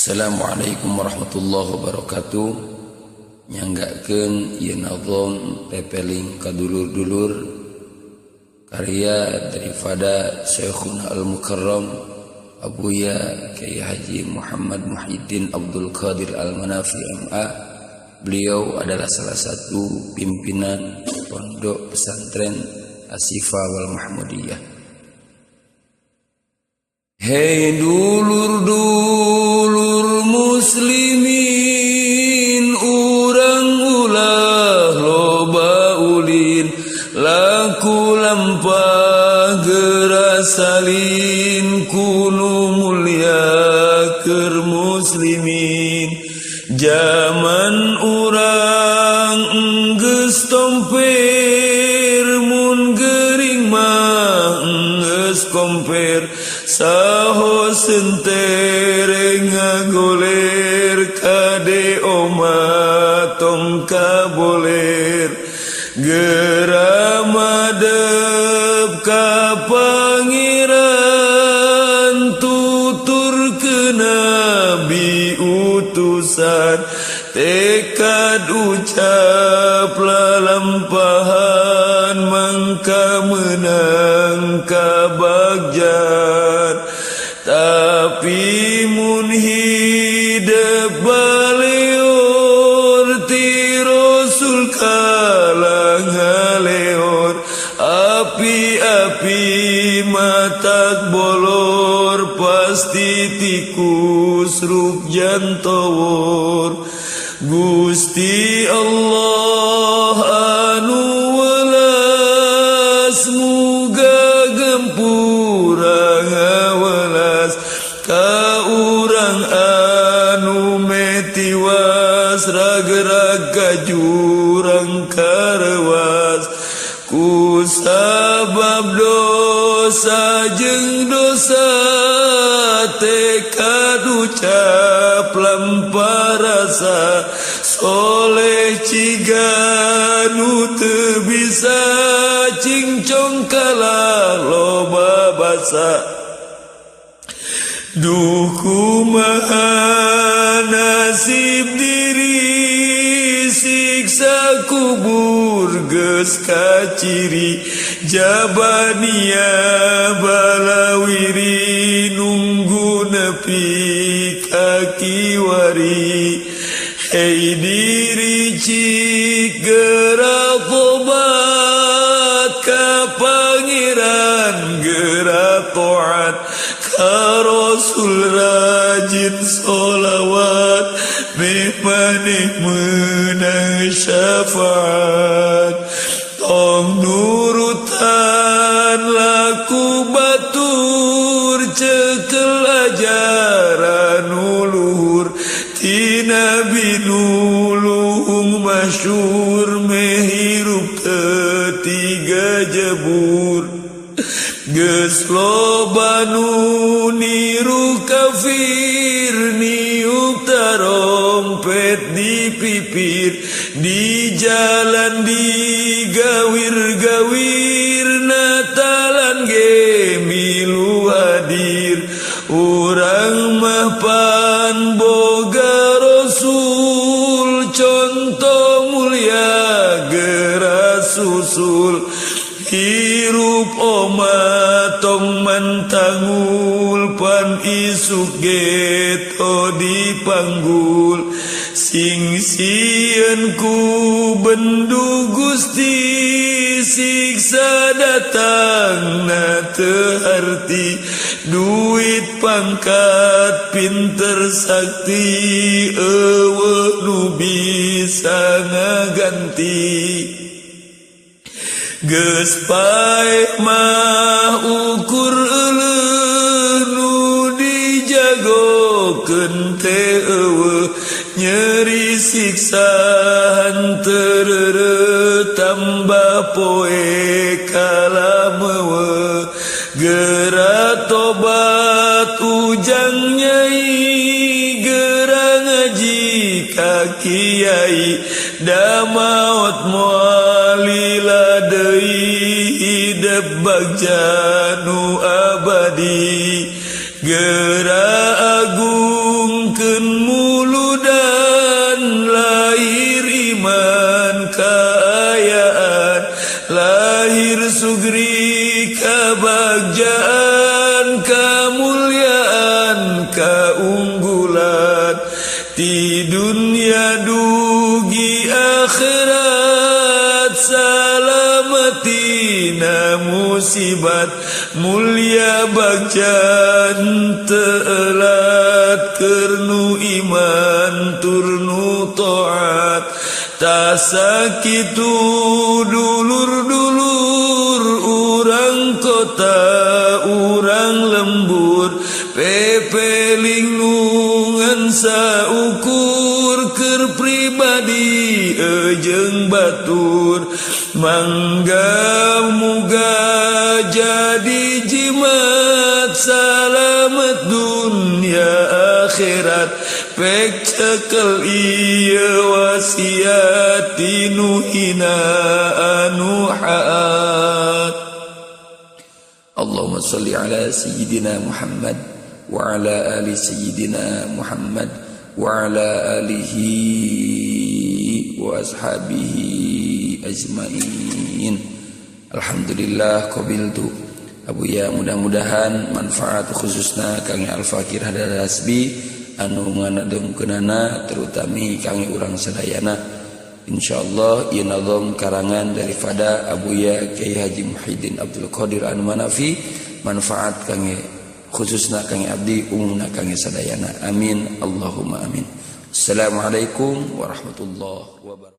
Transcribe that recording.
Assalamualaikum warahmatullahi wabarakatuh. Nyanggakeun ieu nazom pepeling ka dulur-dulur karya daripada Syekhuna Al-Mukarram Abuya Kyai Haji Muhammad Muhyiddin Abdul Qadir Al-Manafi MA. Beliau adalah salah satu pimpinan pondok pesantren Asyifa wal Mahmudiyah. Hei dulur-dulur muslimin, urang ulah loba ulin, laku lampah gerasalin, kunu mulia keur muslimin. Zaman urang geus tomper, mun gering mah geus komper. Saho sentere ngagoler, kade oma tong kaboler. Geura madep ka pangeran, tutur ke nabi utusan. Tekad ucap lalampahan, mangka menang kabagjan. Tapi mun hidep baleor, ti Rasul kalah ngaleor. Api-api matak bolor, pasti tikus ruk jantowor. Gusti Allah anu welas, muga gempura ngawelas ka urang anu metiwas, ragerag ka jurang karewas. Ku sabab dosa jeung dosa, tekad ucap lampah rasa. Soleh ciga nu teu bisa, cingcong kalah loba basa. Duh kumaha nasib diri, siksa kubur geus kaciri. Jabania balawiri, nunggu nepi ka kiwari. Hei diri cik geura tobat ka pangeran, geura taat ka Rasul, rajin sholawat, maneh meunang syafaat. Tong nurutan laku batur, cekel ajaran uluhur. Ti Nabi nulung masyhur, mehirup ketiga jebur. Geus loba nu niru kafir, niup tarompet di pipir. Di jalan digawir-gawir, natalan ge milu hadir. Urang mah pan boga Rasul, contoh mulia geura susul. Hirup oma tong mantangul, pan isuk geto dipanggul. Sing sieun ku bendu Gusti, siksa datang na teu harti. Duit pangkat pinter sakti, eueuh nu bisa ngaganti. Geus paeh mah ukur euleuh, nu dijagokeun teh eueuh. Nyeri siksa hanteureureut, tambah poe kalameueuh. Geura tobat ujang nyai, geura ngaji ka kiai. Da maot moal lila deui, hidep bagja nu abadi. Geura agungkeun musibat mulia bagjan teelat kernu iman turnu taat tasakitu dulur-dulur urang kota urang lembur pepeling nungan saukur keur pribadi ejeng batur mangga muga jadi jimat salamet dunia akhirat pek cekel ieu wasiat tinu hina anu haat. Allahumma salli ala sayyidina Muhammad wa ala ali sayyidina Muhammad wa ala alihi wa ashabihi ajmain. Alhamdulillah qabiltu. Abuya mudah-mudahan manfaat khususna kangge Al-Fakir Hadar Hasbi anu nganadengkeunana terutami kangge urang sadayana. Insyaallah ieu nazam karangan daripada Abuya Kiai Haji Muhyiddin Abdul Qadir Al-Manafi manfaat kangge khususna kangge abdi umumna kangge sadayana. Amin Allahumma amin. Assalamualaikum warahmatullahi wabarakatuh.